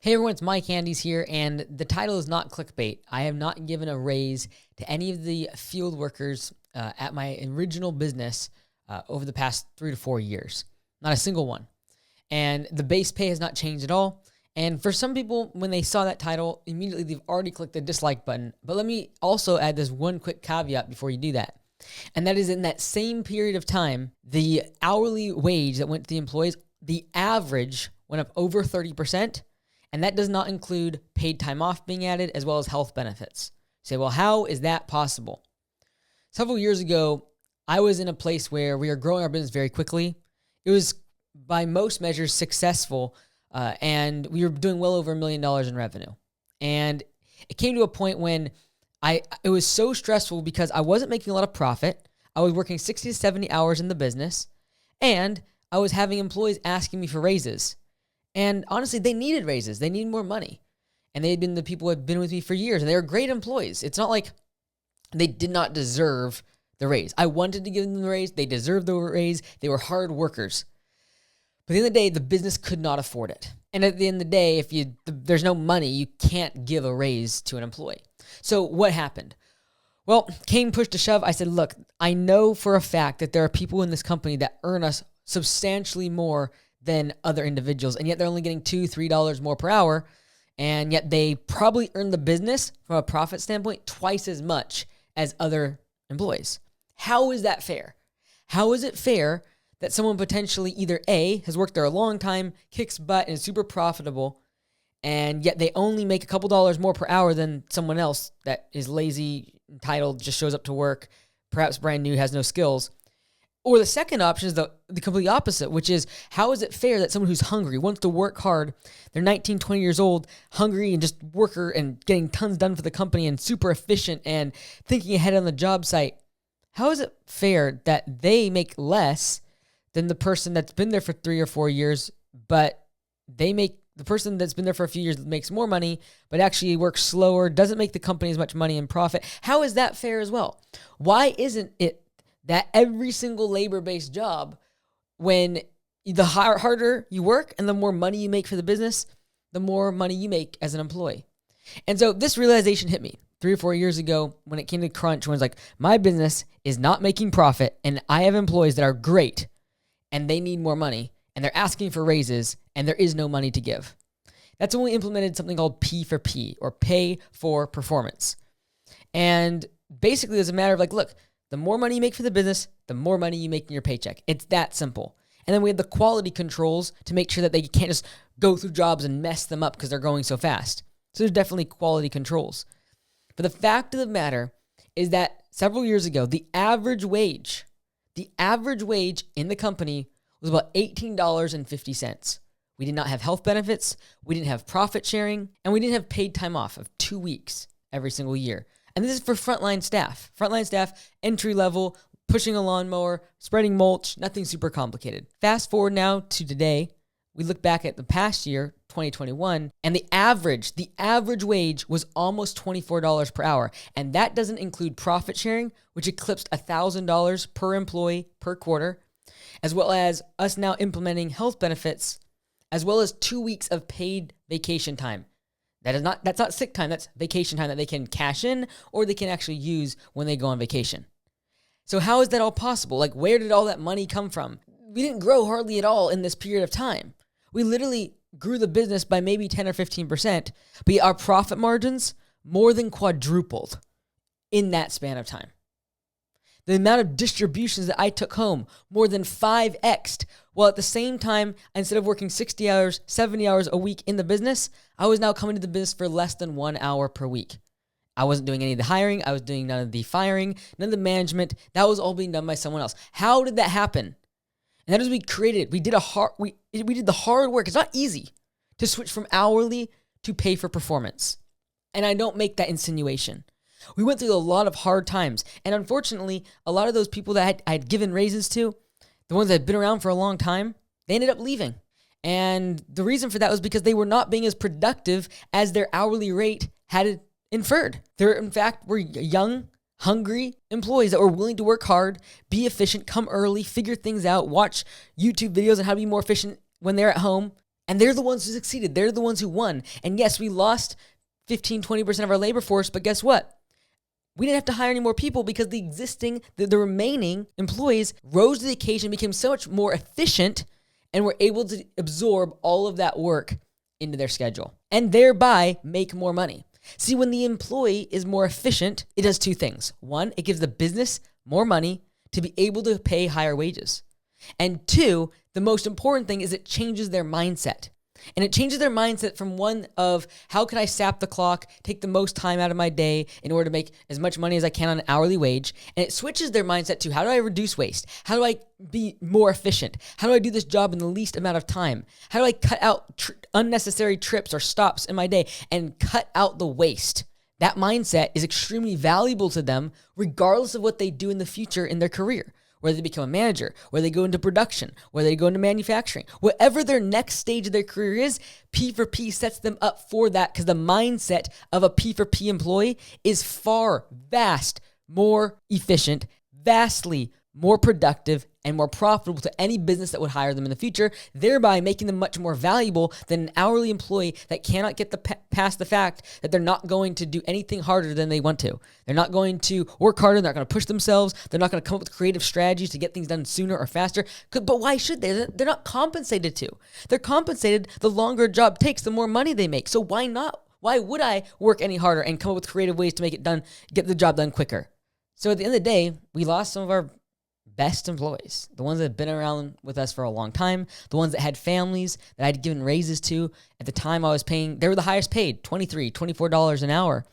Hey everyone, it's Mike Andes here, and the title is not clickbait. I have not given a raise to any of the field workers at my original business over the past 3 to 4 years. Not a single one. And the base pay has not changed at all. And for some people, when they saw that title, immediately they've already clicked the dislike button. But let me also add this one quick caveat before you do that. And that is, in that same period of time, the hourly wage that went to the employees, the average went up over 30%. And that does not include paid time off being added, as well as health benefits. You say, well, how is that possible? Several years ago, I was in a place where we were growing our business very quickly. It was, by most measures, successful, and we were doing well over $1 million in revenue. And it came to a point when it was so stressful because I wasn't making a lot of profit. I was working 60 to 70 hours in the business, and I was having employees asking me for raises. And honestly, they needed raises. They needed more money. And they had been the people who had been with me for years. And they were great employees. It's not like they did not deserve the raise. I wanted to give them the raise. They deserved the raise. They were hard workers. But at the end of the day, the business could not afford it. And at the end of the day, if there's no money, you can't give a raise to an employee. So what happened? Well, came push to shove. I said, look, I know for a fact that there are people in this company that earn us substantially more than other individuals, and yet they're only getting $2, $3 more per hour, and yet they probably earn the business from a profit standpoint twice as much as other employees. How is that fair? How is it fair that someone potentially either A, has worked there a long time, kicks butt, and is super profitable, and yet they only make a couple dollars more per hour than someone else that is lazy, entitled, just shows up to work, perhaps brand new, has no skills? Or the second option is the complete opposite, which is, how is it fair that someone who's hungry, wants to work hard, they're 19, 20 years old, hungry and just worker and getting tons done for the company and super efficient and thinking ahead on the job site, how is it fair that they make less than the person that's been there for 3 or 4 years, but the person that's been there for a few years makes more money, but actually works slower, doesn't make the company as much money in profit? How is that fair as well? Why isn't it that every single labor-based job, when the harder you work and the more money you make for the business, the more money you make as an employee? And so this realization hit me 3 or 4 years ago when it came to crunch, when it's like, my business is not making profit and I have employees that are great and they need more money and they're asking for raises and there is no money to give. That's when we implemented something called P for P, or pay for performance. And basically it's a matter of like, look, the more money you make for the business, the more money you make in your paycheck. It's that simple. And then we have the quality controls to make sure that they can't just go through jobs and mess them up because they're going so fast. So there's definitely quality controls. But the fact of the matter is that several years ago, the average wage in the company was about $18.50. We did not have health benefits, we didn't have profit sharing, and we didn't have paid time off of 2 weeks every single year. And this is for frontline staff. Frontline staff, entry level, pushing a lawnmower, spreading mulch, nothing super complicated. Fast forward now to today, we look back at the past year, 2021, and the average wage was almost $24 per hour. And that doesn't include profit sharing, which eclipsed $1,000 per employee per quarter, as well as us now implementing health benefits, as well as 2 weeks of paid vacation time. That's not sick time, that's vacation time that they can cash in or they can actually use when they go on vacation. So how is that all possible? Like, where did all that money come from? We didn't grow hardly at all in this period of time. We literally grew the business by maybe 10 or 15%, but our profit margins more than quadrupled in that span of time. The amount of distributions that I took home more than 5x'd, while at the same time, instead of working 60 hours, 70 hours a week in the business, I was now coming to the business for less than 1 hour per week. I wasn't doing any of the hiring. I was doing none of the firing, none of the management. That was all being done by someone else. How did that happen? And that is, we did the hard work. It's not easy to switch from hourly to pay for performance. And I don't make that insinuation. We went through a lot of hard times. And unfortunately, a lot of those people that I had given raises to, the ones that had been around for a long time, they ended up leaving. And the reason for that was because they were not being as productive as their hourly rate had inferred. There, in fact, were young, hungry employees that were willing to work hard, be efficient, come early, figure things out, watch YouTube videos on how to be more efficient when they're at home, And they're the ones who succeeded. They're the ones who won. And yes, we lost 15, 20% of our labor force, but guess what? We didn't have to hire any more people because the remaining employees rose to the occasion, became so much more efficient, and were able to absorb all of that work into their schedule and thereby make more money. See, when the employee is more efficient, it does two things. One, it gives the business more money to be able to pay higher wages. And two, the most important thing is it changes their mindset. And it changes their mindset from one of how can I sap the clock, take the most time out of my day in order to make as much money as I can on an hourly wage. And it switches their mindset to how do I reduce waste? How do I be more efficient? How do I do this job in the least amount of time? How do I cut out unnecessary trips or stops in my day and cut out the waste? That mindset is extremely valuable to them regardless of what they do in the future in their career. Whether they become a manager, whether they go into production, whether they go into manufacturing, whatever their next stage of their career is, P4P sets them up for that because the mindset of a P4P employee is vast more efficient, vastly more productive, and more profitable to any business that would hire them in the future, thereby making them much more valuable than an hourly employee that cannot get past the fact that they're not going to do anything harder than they want to. They're not going to work harder. They're not going to push themselves. They're not going to come up with creative strategies to get things done sooner or faster. But why should they? They're not compensated to. They're compensated the longer a job takes, the more money they make. So why not? Why would I work any harder and come up with creative ways to make it done, get the job done quicker? So at the end of the day, we lost some of our best employees, the ones that have been around with us for a long time, the ones that had families that I'd given raises to. At the time I was paying, they were the highest paid, $23, $24 an hour.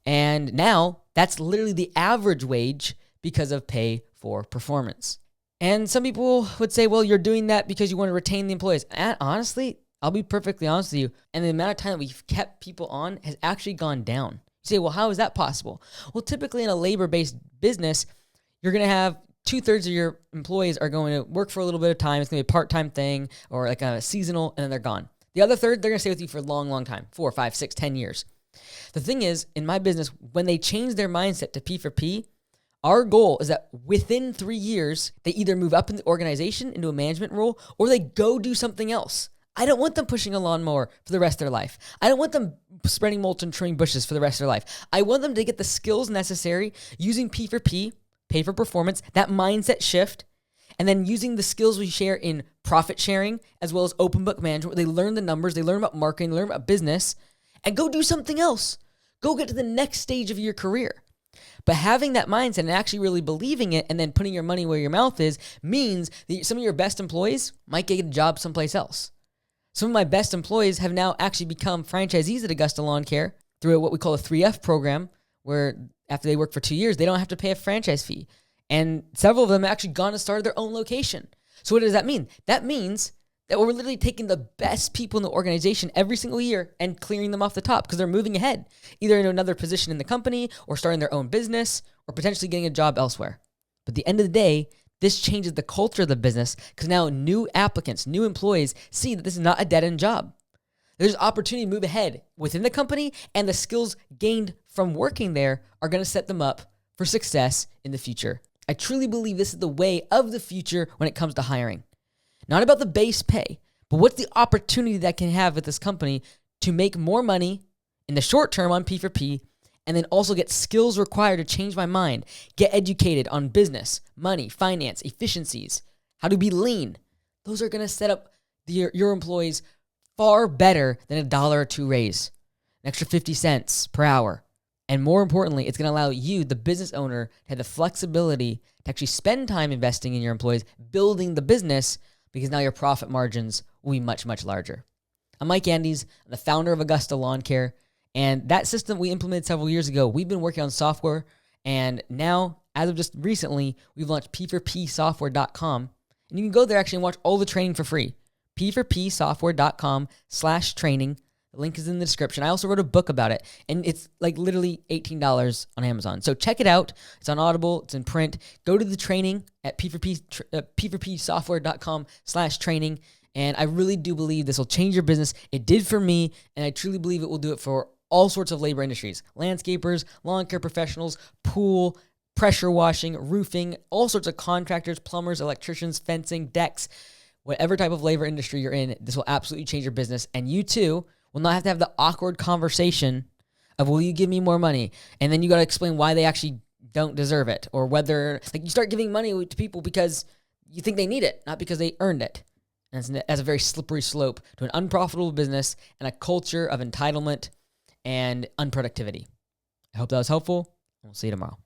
And now that's literally the average wage because of pay for performance. And some people would say, well, you're doing that because you want to retain the employees. And honestly, I'll be perfectly honest with you. And the amount of time that we've kept people on has actually gone down. You say, well, how is that possible? Well, typically in a labor-based business, you're going to have 2/3 of your employees are going to work for a little bit of time. It's going to be a part-time thing or like a seasonal, and then they're gone. The other third, they're going to stay with you for a long, long time, 4, 5, 6, 10 years. The thing is, in my business, when they change their mindset to P4P, our goal is that within 3 years, they either move up in the organization into a management role or they go do something else. I don't want them pushing a lawnmower for the rest of their life. I don't want them spreading mulch and trimming bushes for the rest of their life. I want them to get the skills necessary using P4P, pay for performance, that mindset shift, and then using the skills we share in profit sharing as well as open book management, where they learn the numbers, they learn about marketing, they learn about business, and go do something else. Go get to the next stage of your career. But having that mindset and actually really believing it and then putting your money where your mouth is means that some of your best employees might get a job someplace else. Some of my best employees have now actually become franchisees at Augusta Lawn Care through what we call a 3F program, where after they work for 2 years, they don't have to pay a franchise fee. And several of them have actually gone and started their own location. So what does that mean? That means that we're literally taking the best people in the organization every single year and clearing them off the top because they're moving ahead, either into another position in the company or starting their own business or potentially getting a job elsewhere. But at the end of the day, this changes the culture of the business because now new applicants, new employees see that this is not a dead-end job. There's opportunity to move ahead within the company, and the skills gained from working there are going to set them up for success in the future. I truly believe this is the way of the future when it comes to hiring. Not about the base pay, but what's the opportunity that I can have with this company to make more money in the short term on P4P, and then also get skills required to change my mind, get educated on business, money, finance, efficiencies, how to be lean. Those are going to set up your employees far better than $1 or $2 raise, an extra 50 cents per hour. And more importantly, it's going to allow you, the business owner, to have the flexibility to actually spend time investing in your employees, building the business, because now your profit margins will be much, much larger. I'm Mike Andes, I'm the founder of Augusta Lawn Care, and that system we implemented several years ago. We've been working on software, and now, as of just recently, we've launched P4Psoftware.com, and you can go there actually and watch all the training for free. P4Psoftware.com/training. The link is in the description. I also wrote a book about it, and it's like literally $18 on Amazon. So check it out. It's on Audible. It's in print. Go to the training at P4Psoftware.com/training, and I really do believe this will change your business. It did for me, and I truly believe it will do it for all sorts of labor industries: landscapers, lawn care professionals, pool, pressure washing, roofing, all sorts of contractors, plumbers, electricians, fencing, decks. whatever type of labor industry you're in, this will absolutely change your business. And you too will not have to have the awkward conversation of, will you give me more money? And then you got to explain why they actually don't deserve it, or whether, like, you start giving money to people because you think they need it, not because they earned it. And that's a very slippery slope to an unprofitable business and a culture of entitlement and unproductivity. I hope that was helpful. We'll see you tomorrow.